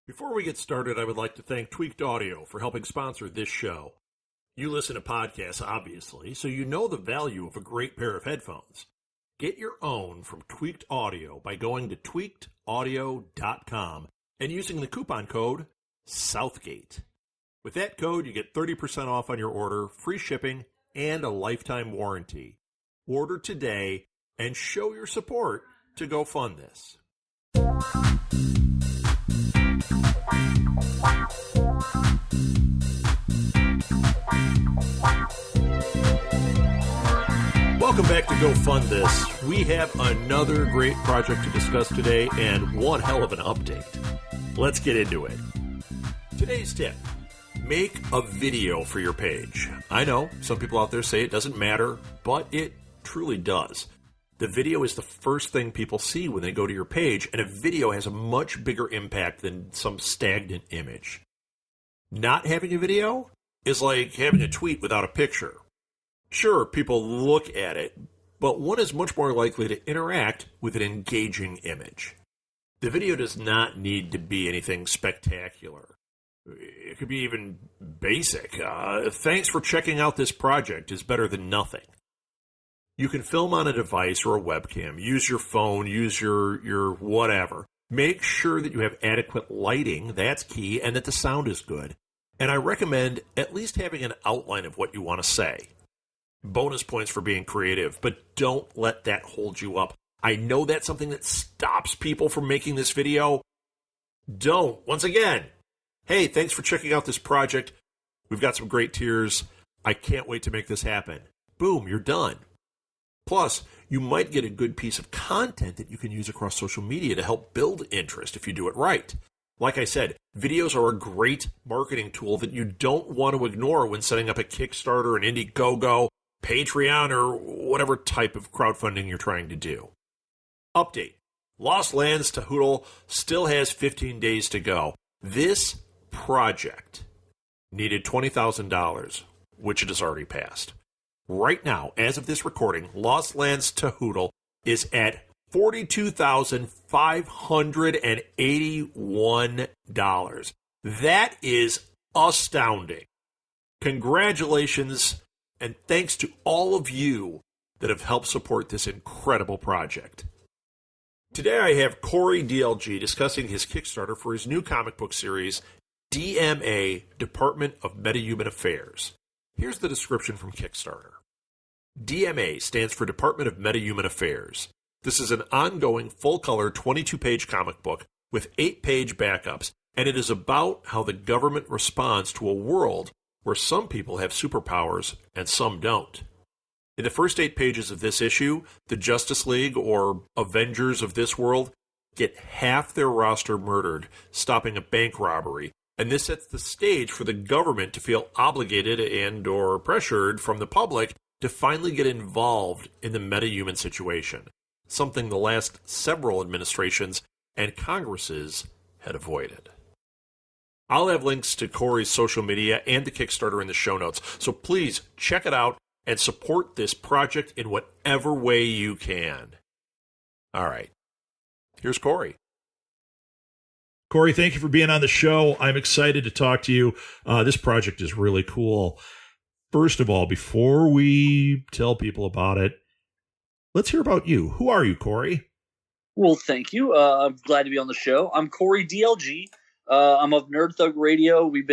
Before we get started, I would like to thank Tweaked Audio for helping sponsor this show. You listen to podcasts, obviously, so you know the value of a great pair of headphones. Get your own from Tweaked Audio by going to tweakedaudio.com and using the coupon code Southgate. With that code, you get 30% off on your order, free shipping, and a lifetime warranty. Order today and show your support to go fund this. Welcome back to Go Fund This. We have another great project to discuss today and one hell of an update. Let's get into it. Today's tip: make a video for your page. I know some people out there say it doesn't matter, but it truly does. The video is the first thing people see when they go to your page, and a video has a much bigger impact than some stagnant image. Not having a video is like having a tweet without a picture. Sure, people look at it, but one is much more likely to interact with an engaging image. The video does not need to be anything spectacular. It could be even basic. Thanks for checking out this project is better than nothing. You can film on a device or a webcam, use your phone, use your whatever. Make sure that you have adequate lighting, that's key, and that the sound is good. And I recommend at least having an outline of what you want to say. Bonus points for being creative, but don't let that hold you up. I know that's something that stops people from making this video. Don't. Once again, hey, thanks for checking out this project. We've got some great tiers. I can't wait to make this happen. Boom, you're done. Plus, you might get a good piece of content that you can use across social media to help build interest if you do it right. Like I said, videos are a great marketing tool that you don't want to ignore when setting up a Kickstarter, an Indiegogo, Patreon, or whatever type of crowdfunding you're trying to do. Update: Lost Lands to Hoodle still has 15 days to go. This project needed $20,000, which it has already passed. Right now, as of this recording, Lost Lands to Hoodle is at $42,581. That is astounding. Congratulations, and thanks to all of you that have helped support this incredible project. Today I have Cory DLG discussing his Kickstarter for his new comic book series, DMA, Department of Metahuman Affairs. Here's the description from Kickstarter. DMA stands for Department of Metahuman Affairs. This is an ongoing, full-color, 22-page comic book with 8-page backups, and it is about how the government responds to a world where some people have superpowers and some don't. In the first 8 pages of this issue, the Justice League, or Avengers of this world, get half their roster murdered, stopping a bank robbery, and this sets the stage for the government to feel obligated and or pressured from the public to finally get involved in the metahuman situation, something the last several administrations and Congresses had avoided. I'll have links to Cory's social media and the Kickstarter in the show notes, so please check it out and support this project in whatever way you can. All right, here's Cory. Cory, thank you for being on the show. I'm excited to talk to you. This project is really cool. First of all, before we tell people about it, let's hear about you. Who are you, Cory? Well, thank you. I'm glad to be on the show. I'm Cory DLG. I'm of Nerd Thug Radio. We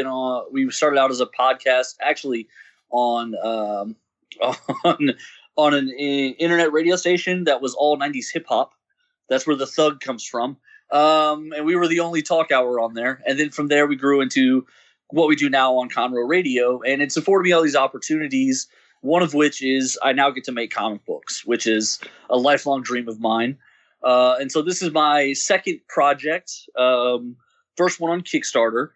started out as a podcast, actually on an internet radio station that was all 90s hip hop. That's where the Thug comes from. And we were the only talk hour on there. And then from there, we grew into what we do now on Conroe Radio. And it's afforded me all these opportunities, one of which is I now get to make comic books, which is a lifelong dream of mine. And so this is my second project, first one on Kickstarter.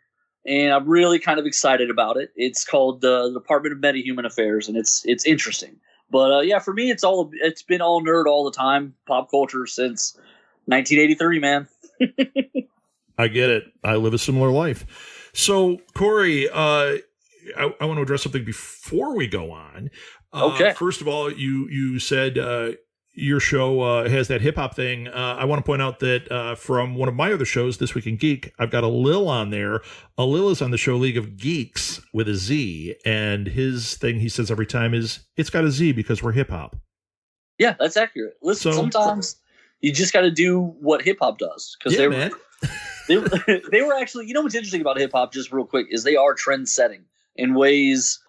And I'm really kind of excited about it. It's called the Department of Metahuman Affairs, and it's interesting. But yeah, for me, it's been all nerd all the time, pop culture since 1983, man. I get it. I live a similar life. So, Cory, I want to address something before we go on. Okay. First of all, you said your show has that hip hop thing, I want to point out that from one of my other shows, This Week in Geek, I've got a Lil on there. A Lil is on the show League of Geeks with a Z, and his thing he says every time is, it's got a Z because we're hip hop. Yeah, that's accurate. Listen, sometimes you just got to do what hip hop does. Because they were actually, what's interesting about hip hop, just real quick, is they are trend setting in ways.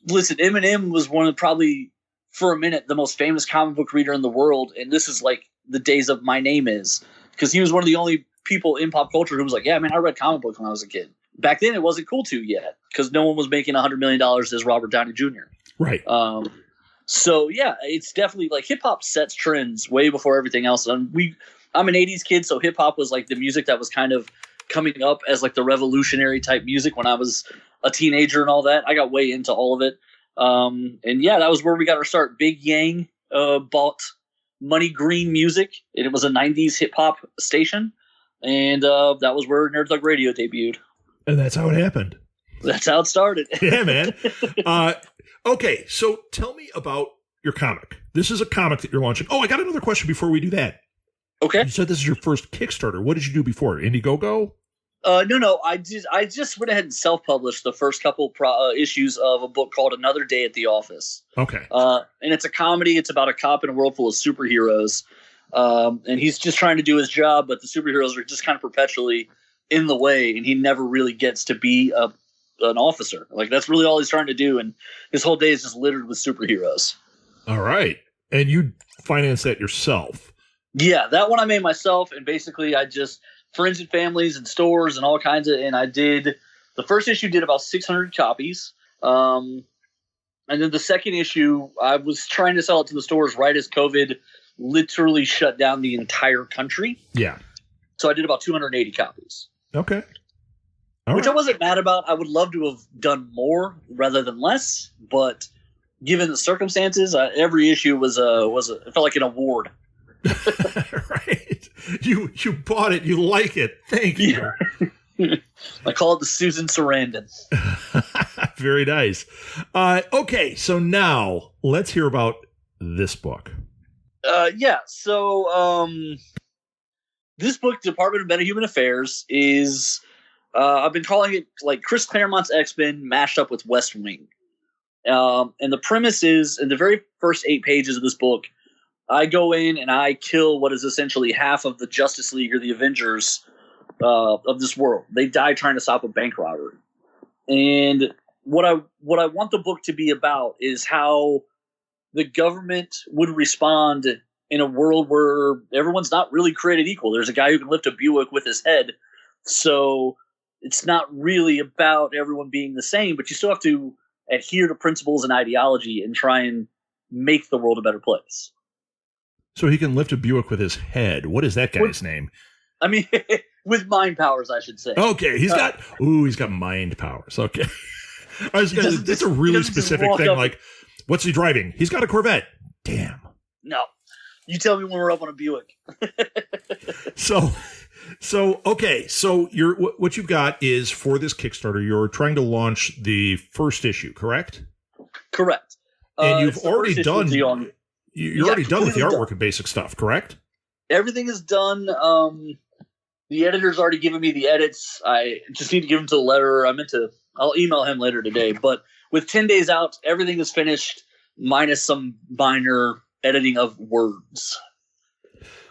Listen, Eminem was one of probably, for a minute, the most famous comic book reader in the world. And this is like the days of My Name Is, because he was one of the only people in pop culture who was like, yeah, man, I read comic books when I was a kid. Back then, it wasn't cool to yet because no one was making $100 million as Robert Downey Jr. Right. So, yeah, it's definitely like hip hop sets trends way before everything else. And I'm an 80s kid, so hip hop was like the music that was kind of coming up as like the revolutionary type music when I was a teenager and all that. I got way into all of it. And yeah, that was where we got our start. Big Yang bought Money Green Music, and it was a 90s hip hop station. And that was where Nerd Thug Radio debuted. And that's how it happened. That's how it started. Yeah, man. Okay, so tell me about your comic. This is a comic that you're launching. Oh, I got another question before we do that. Okay. You said this is your first Kickstarter. What did you do before? Indiegogo? No. I just went ahead and self-published the first couple issues of a book called Another Day at the Office. Okay. And it's a comedy. It's about a cop in a world full of superheroes. And he's just trying to do his job, but the superheroes are just kind of perpetually in the way, and he never really gets to be an officer. Like, that's really all he's trying to do, and his whole day is just littered with superheroes. All right. And you financed that yourself? Yeah, that one I made myself, and basically I just friends and families and stores and all kinds of, and I did, the first issue did about 600 copies. And then the second issue, I was trying to sell it to the stores right as COVID literally shut down the entire country. Yeah. So I did about 280 copies. Okay. Which I wasn't mad about. I would love to have done more rather than less, but given the circumstances, every issue it felt like an award. Right. You bought it. You like it. Thank you. Yeah. I call it the Susan Sarandon. Very nice. Okay, so now let's hear about this book. Yeah. So this book, Department of Metahuman Affairs, is I've been calling it like Chris Claremont's X-Men mashed up with West Wing. And the premise is, in the very first 8 pages of this book, I go in and I kill what is essentially half of the Justice League or the Avengers of this world. They die trying to stop a bank robbery. And what I want the book to be about is how the government would respond in a world where everyone's not really created equal. There's a guy who can lift a Buick with his head. So it's not really about everyone being the same, but you still have to adhere to principles and ideology and try and make the world a better place. So he can lift a Buick with his head. What is that guy's name? I mean, with mind powers, I should say. Okay, he's got mind powers. Okay. It's a really specific thing. Like, what's he driving? He's got a Corvette. Damn. No. You tell me when we're up on a Buick. So okay. So what you've got is, for this Kickstarter, you're trying to launch the first issue, correct? Correct. And you've already done. You're already done with the artwork and basic stuff, correct? Everything is done. The editor's already given me the edits. I just need to give him to the letterer. I'll email him later today. But with 10 days out, everything is finished, minus some minor editing of words.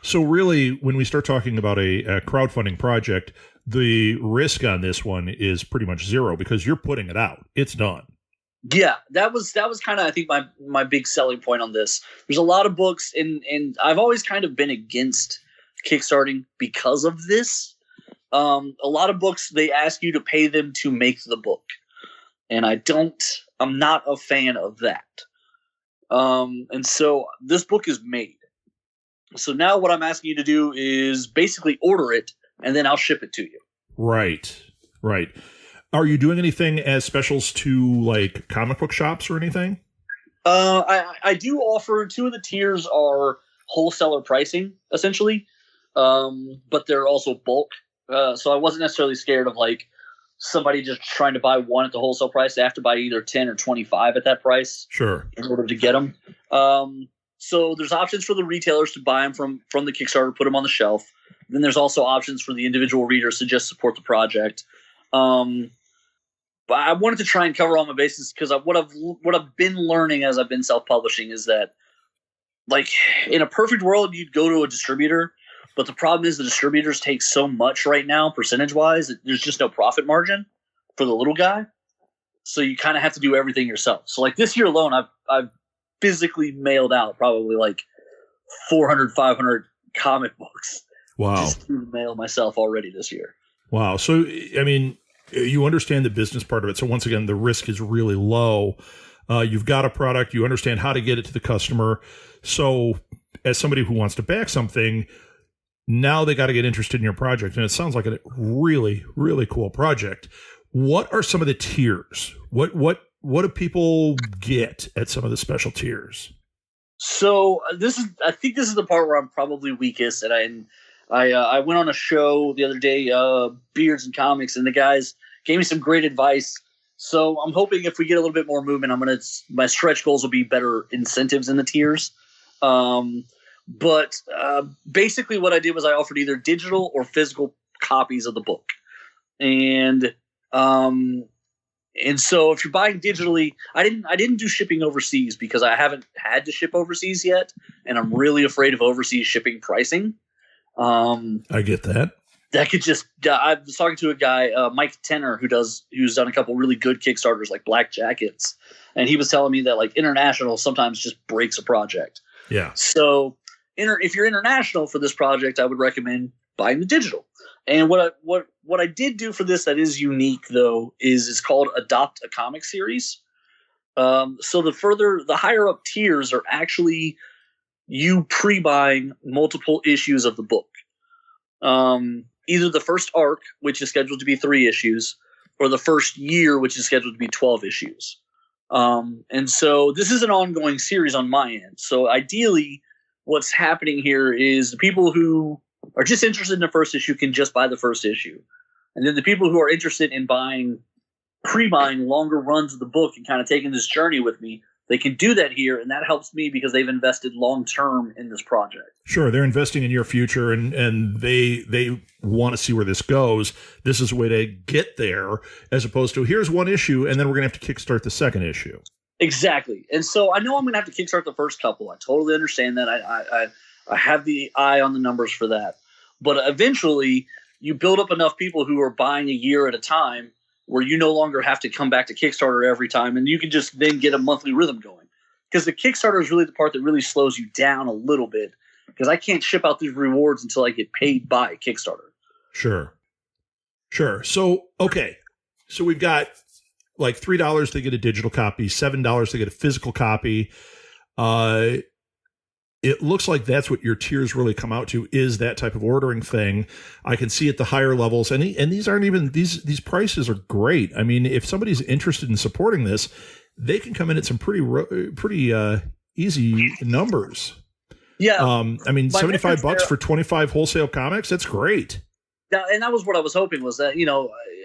So really, when we start talking about a crowdfunding project, the risk on this one is pretty much zero because you're putting it out. It's done. Yeah, that was kind of, I think, my big selling point on this. There's a lot of books, and I've always kind of been against Kickstarting because of this. A lot of books, they ask you to pay them to make the book. And I'm not a fan of that. And so this book is made. So now what I'm asking you to do is basically order it, and then I'll ship it to you. Right. Are you doing anything as specials to like comic book shops or anything? I do offer, 2 of the tiers are wholesaler pricing, essentially. But they're also bulk. So I wasn't necessarily scared of like somebody just trying to buy one at the wholesale price. They have to buy either 10 or 25 at that price. Sure. In order to get them. So there's options for the retailers to buy them from the Kickstarter, put them on the shelf. Then there's also options for the individual readers to just support the project. But I wanted to try and cover all my bases because what I've been learning as I've been self-publishing is that, like, in a perfect world, you'd go to a distributor, but the problem is the distributors take so much right now, percentage-wise, that there's just no profit margin for the little guy. So you kind of have to do everything yourself. So, like, this year alone, I've physically mailed out probably like 400, 500 comic books. Wow. Just through the mail myself already this year. Wow. So, I mean, you understand the business part of it. So once again, the risk is really low. You've got a product. You understand how to get it to the customer. So as somebody who wants to back something, now they got to get interested in your project. And it sounds like a really, really cool project. What are some of the tiers? What do people get at some of the special tiers? So I think this is the part where I'm probably weakest. And I went on a show the other day, Beards and Comics, and the guys gave me some great advice. So I'm hoping if we get a little bit more movement, my stretch goals will be better incentives in the tiers. But basically what I did was I offered either digital or physical copies of the book. And so if you're buying digitally, I didn't do shipping overseas because I haven't had to ship overseas yet. And I'm really afraid of overseas shipping pricing. I get that. That could just. I was talking to a guy, Mike Tenner, who's done a couple really good Kickstarters like Black Jackets, and he was telling me that like international sometimes just breaks a project. Yeah. So if you're international for this project, I would recommend buying the digital. And what I did do for this that is unique though is it's called Adopt a Comic Series. So the higher up tiers are actually you pre-buying multiple issues of the book. Either the first arc, which is scheduled to be 3 issues, or the first year, which is scheduled to be 12 issues. And so this is an ongoing series on my end. So ideally, what's happening here is the people who are just interested in the first issue can just buy the first issue. And then the people who are interested in pre-buying longer runs of the book and kind of taking this journey with me, they can do that here, and that helps me because they've invested long-term in this project. Sure, they're investing in your future, and they want to see where this goes. This is a way to get there, as opposed to here's one issue, and then we're going to have to kickstart the second issue. Exactly. And so I know I'm going to have to kickstart the first couple. I totally understand that. I have the eye on the numbers for that. But eventually, you build up enough people who are buying a year at a time where you no longer have to come back to Kickstarter every time, and you can just then get a monthly rhythm going. Because the Kickstarter is really the part that really slows you down a little bit, because I can't ship out these rewards until I get paid by Kickstarter. Sure. So, okay. So we've got like $3 to get a digital copy, $7 to get a physical copy. It looks like that's what your tiers really come out to, is that type of ordering thing. I can see at the higher levels, and these aren't even these prices are great. I mean, if somebody's interested in supporting this, they can come in at some pretty easy numbers. Yeah. I mean, $75 for 25 wholesale comics, that's great. And that was what I was hoping, was that,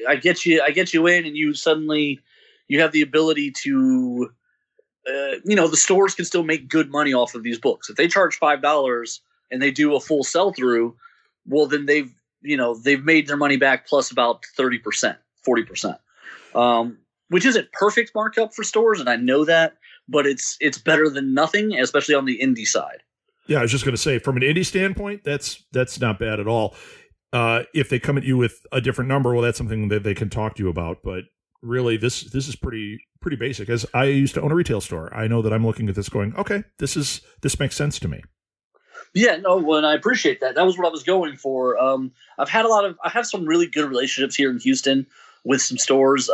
I get you in, and you suddenly you have the ability to the stores can still make good money off of these books. If they charge $5 and they do a full sell through, well, then they've made their money back plus about 30%, 40%, which isn't perfect markup for stores. And I know that, but it's better than nothing, especially on the indie side. Yeah. I was just going to say, from an indie standpoint, that's not bad at all. If they come at you with a different number, well, that's something that they can talk to you about. But really, this is pretty basic. As I used to own a retail store, I know that I'm looking at this going, okay, this makes sense to me. Yeah, no, and I appreciate that. That was what I was going for. I have some really good relationships here in Houston with some stores.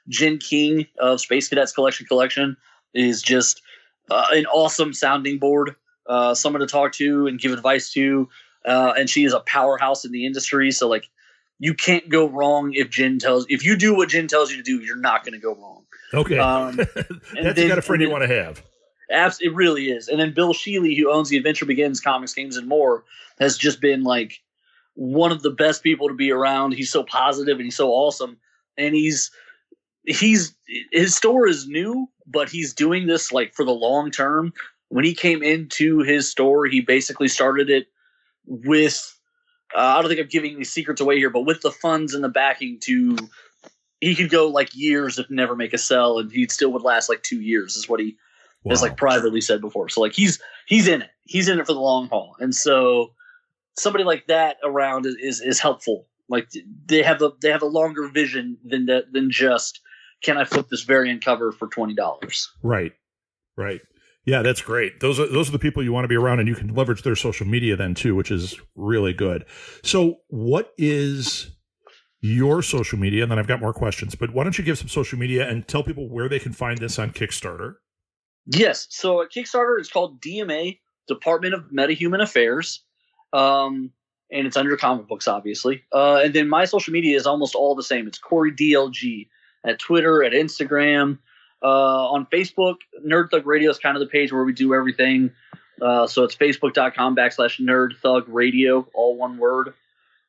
Jen King of Space Cadets Collection is just an awesome sounding board, someone to talk to and give advice to. And she is a powerhouse in the industry. So like, you can't go wrong if you do what Jen tells you to do, you're not going to go wrong. Okay. That's the kind of friend you want to have. It really is. And then Bill Shealy, who owns the Adventure Begins Comics, Games, and More, has just been like one of the best people to be around. He's so positive and he's so awesome. And his store is new, but he's doing this like for the long term. when he came into his store, he basically started it with, I don't think I'm giving any secrets away here, but with the funds and the backing to, he could go like years if never make a sell, and he still would last like 2 years is what he has like privately said before. So like he's in it. He's in it for the long haul. And so somebody like that around is helpful. Like they have a longer vision than just, can I flip this variant cover for $20? Right. Yeah, that's great. Those are the people you want to be around, and you can leverage their social media then too, which is really good. So what is your social media? And then I've got more questions, but why don't you give some social media and tell people where they can find this on Kickstarter? Yes. So at Kickstarter, it's called DMA, Department of Metahuman Affairs. And it's under comic books, obviously. And then my social media is almost all the same. It's Cory DLG at Twitter, at Instagram, on Facebook. Nerd Thug Radio is kind of the page where we do everything. So it's facebook.com/Nerd Thug Radio, all one word.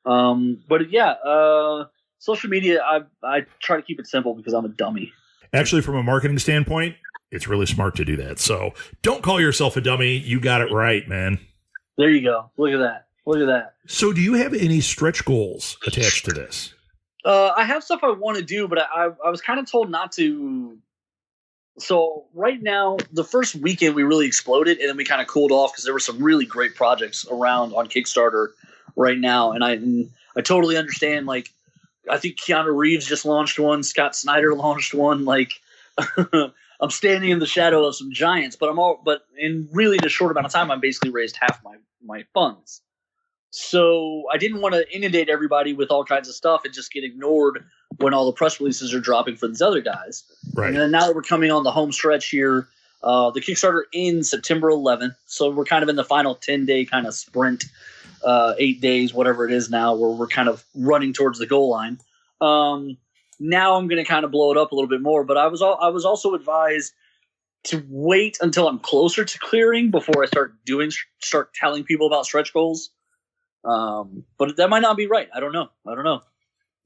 But yeah, social media, I try to keep it simple because I'm a dummy. Actually, from a marketing standpoint, it's really smart to do that. So don't call yourself a dummy. You got it right, man. There you go. Look at that. So do you have any stretch goals attached to this? I have stuff I want to do, but I was kind of told not to. So right now, the first weekend we really exploded, and then we kind of cooled off because there were some really great projects around on Kickstarter right now. And I totally understand. Like, I think Keanu Reeves just launched one. Scott Snyder launched one. Like, I'm standing in the shadow of some giants, but in really a short amount of time, I'm basically raised half my funds. So I didn't want to inundate everybody with all kinds of stuff and just get ignored when all the press releases are dropping for these other guys. Right. And then now that we're coming on the home stretch here, the Kickstarter ends September 11th. So we're kind of in the final 10-day kind of sprint, 8 days, whatever it is now, where we're kind of running towards the goal line. Now I'm going to kind of blow it up a little bit more, but I was also advised to wait until I'm closer to clearing before I start telling people about stretch goals. But that might not be right. I don't know.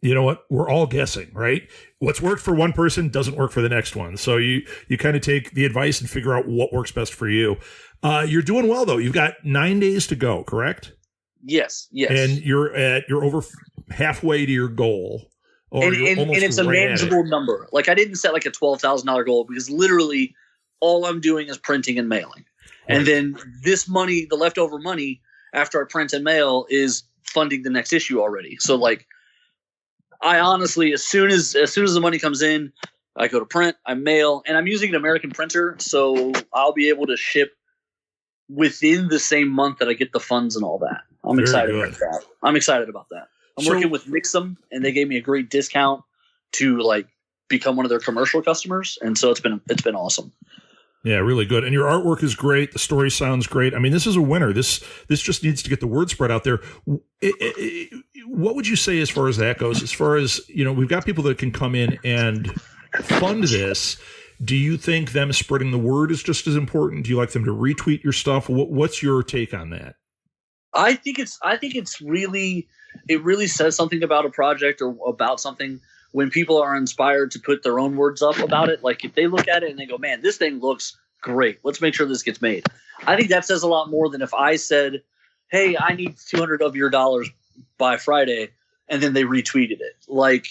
You know what? We're all guessing, right? What's worked for one person doesn't work for the next one. So you kind of take the advice and figure out what works best for you. You're doing well though. You've got 9 days to go, correct? Yes. And you're over halfway to your goal. And it's a manageable number. Like I didn't set like a $12,000 goal because literally all I'm doing is printing and mailing. Right. And then this money, the leftover money after I print and mail, is funding the next issue already. So like, I honestly, as soon as the money comes in, I go to print, I mail, and I'm using an American printer, so I'll be able to ship within the same month that I get the funds and all that. I'm excited about that. I'm working with Mixum, and they gave me a great discount to like become one of their commercial customers, and so it's been awesome. Yeah, really good. And your artwork is great. The story sounds great. I mean, this is a winner. This just needs to get the word spread out there. What would you say as far as that goes? As far as, we've got people that can come in and fund this. Do you think them spreading the word is just as important? Do you like them to retweet your stuff? What's your take on that? I think it really says something about a project or about something when people are inspired to put their own words up about it. Like if they look at it and they go, man, this thing looks great. Let's make sure this gets made. I think that says a lot more than if I said, hey, I need 200 of your dollars by Friday, and then they retweeted it. Like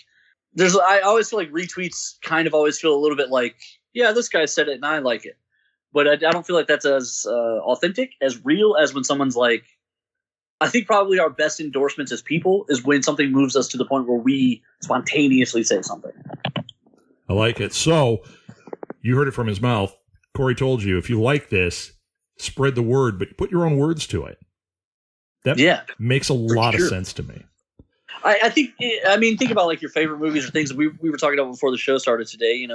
I always feel like retweets kind of always feel a little bit like, yeah, this guy said it and I like it. But I don't feel like that's as authentic, as real as when someone's like, I think probably our best endorsements as people is when something moves us to the point where we spontaneously say something. I like it. So you heard it from his mouth. Cory told you, if you like this, spread the word, but put your own words to it. That makes a lot of sense to me. I think about like your favorite movies or things that we were talking about before the show started today,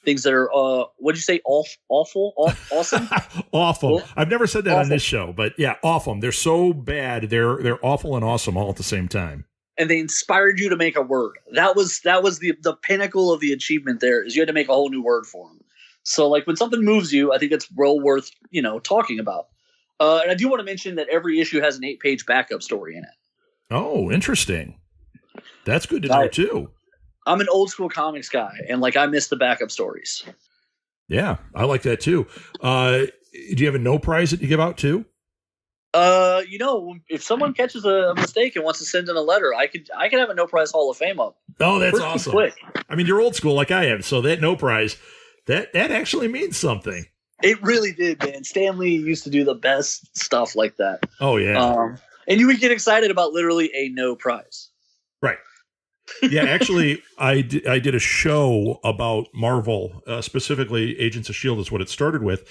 things that are, what'd you say? Awful? Awesome? Awful. Well, I've never said that awful on this show, but yeah, awful. They're so bad. They're awful and awesome all at the same time. And they inspired you to make a word. That was the pinnacle of the achievement there, is you had to make a whole new word for them. So like when something moves you, I think it's well worth, talking about. And I do want to mention that every issue has an 8-page backup story in it. Oh, interesting. That's good to know too. I'm an old school comics guy, and like I miss the backup stories. Yeah, I like that too. Do you have a no prize that you give out too? If someone catches a mistake and wants to send in a letter, I could have a no prize Hall of Fame up. Oh, that's pretty awesome. Quick. I mean, you're old school like I am, so that no prize, that actually means something. It really did, man. Stan Lee used to do the best stuff like that. Oh, yeah. And you would get excited about literally a no prize. Right. Yeah, actually, I did a show about Marvel, specifically Agents of S.H.I.E.L.D. is what it started with.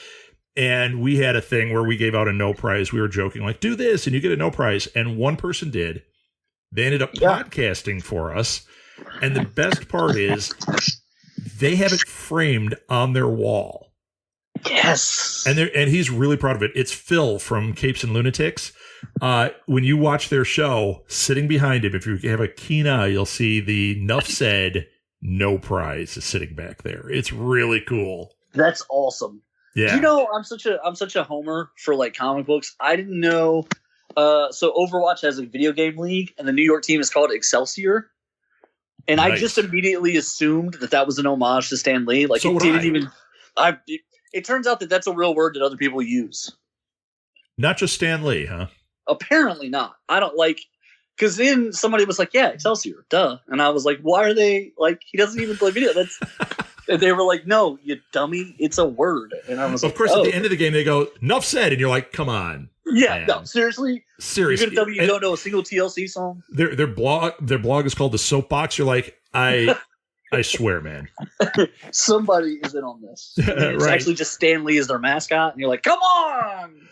And we had a thing where we gave out a no prize. We were joking, like, do this and you get a no prize. And one person did. They ended up podcasting for us. And the best part is they have it framed on their wall. Yes. And he's really proud of it. It's Phil from Capes and Lunatics. When you watch their show, sitting behind him, if you have a keen eye, you'll see the Nuff Said no prize is sitting back there. It's really cool. That's awesome. Yeah. You know, I'm such a homer for like comic books. I didn't know. So Overwatch has a video game league, and the New York team is called Excelsior. And nice. I just immediately assumed that was an homage to Stan Lee. Like, so it didn't even. It turns out that that's a real word that other people use. Not just Stan Lee, huh? Apparently not. I don't like. Because then somebody was like, "Yeah, Excelsior, duh," and I was like, "Why are they like? He doesn't even play video. That's." And they were like, "No, you dummy! It's a word." And I was like, "Of course." At the end of the game, they go, "Nuff said," and you're like, "Come on." Yeah, man. No, seriously. You're gonna tell me you don't know a single TLC song? Their blog is called The Soapbox. You're like, I swear, man. Somebody is in on this. It's right. Actually just Stan Lee is their mascot, and you're like, "Come on!"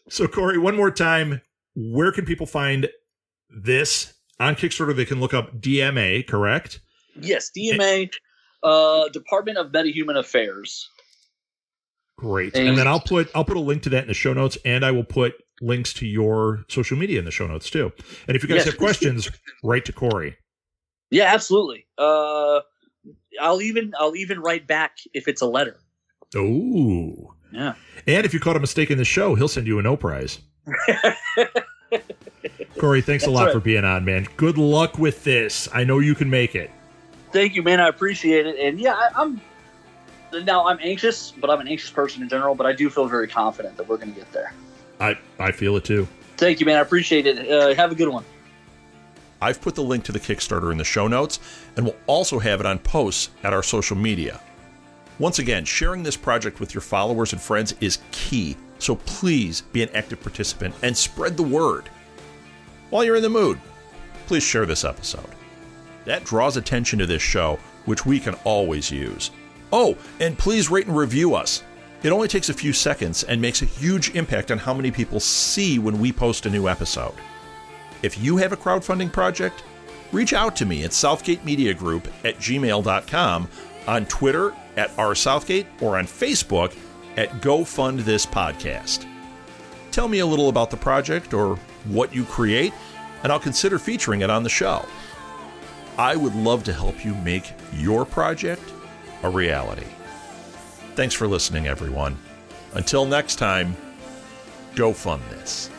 So, Cory, one more time, where can people find this on Kickstarter? They can look up DMA, correct? Yes, DMA. Department of Metahuman Affairs. Great. And then I'll put a link to that in the show notes, and I will put links to your social media in the show notes too. And if you guys have questions, write to Cory. Yeah, absolutely. I'll even write back if it's a letter. Oh. Yeah. And if you caught a mistake in the show, he'll send you a no prize. Cory, thanks a lot for being on, man. Good luck with this. I know you can make it. Thank you, man. I appreciate it. And yeah, I'm anxious, but I'm an anxious person in general, but I do feel very confident that we're going to get there. I feel it too. Thank you, man. I appreciate it. Have a good one. I've put the link to the Kickstarter in the show notes, and we'll also have it on posts at our social media. Once again, sharing this project with your followers and friends is key, so please be an active participant and spread the word. While you're in the mood, please share this episode. That draws attention to this show, which we can always use. Oh, and please rate and review us. It only takes a few seconds and makes a huge impact on how many people see when we post a new episode. If you have a crowdfunding project, reach out to me at southgatemediagroup@gmail.com, on Twitter @rsouthgate, or on Facebook at Go Fund This Podcast. Tell me a little about the project or what you create, and I'll consider featuring it on the show. I would love to help you make your project a reality. Thanks for listening, everyone. Until next time, go fund this.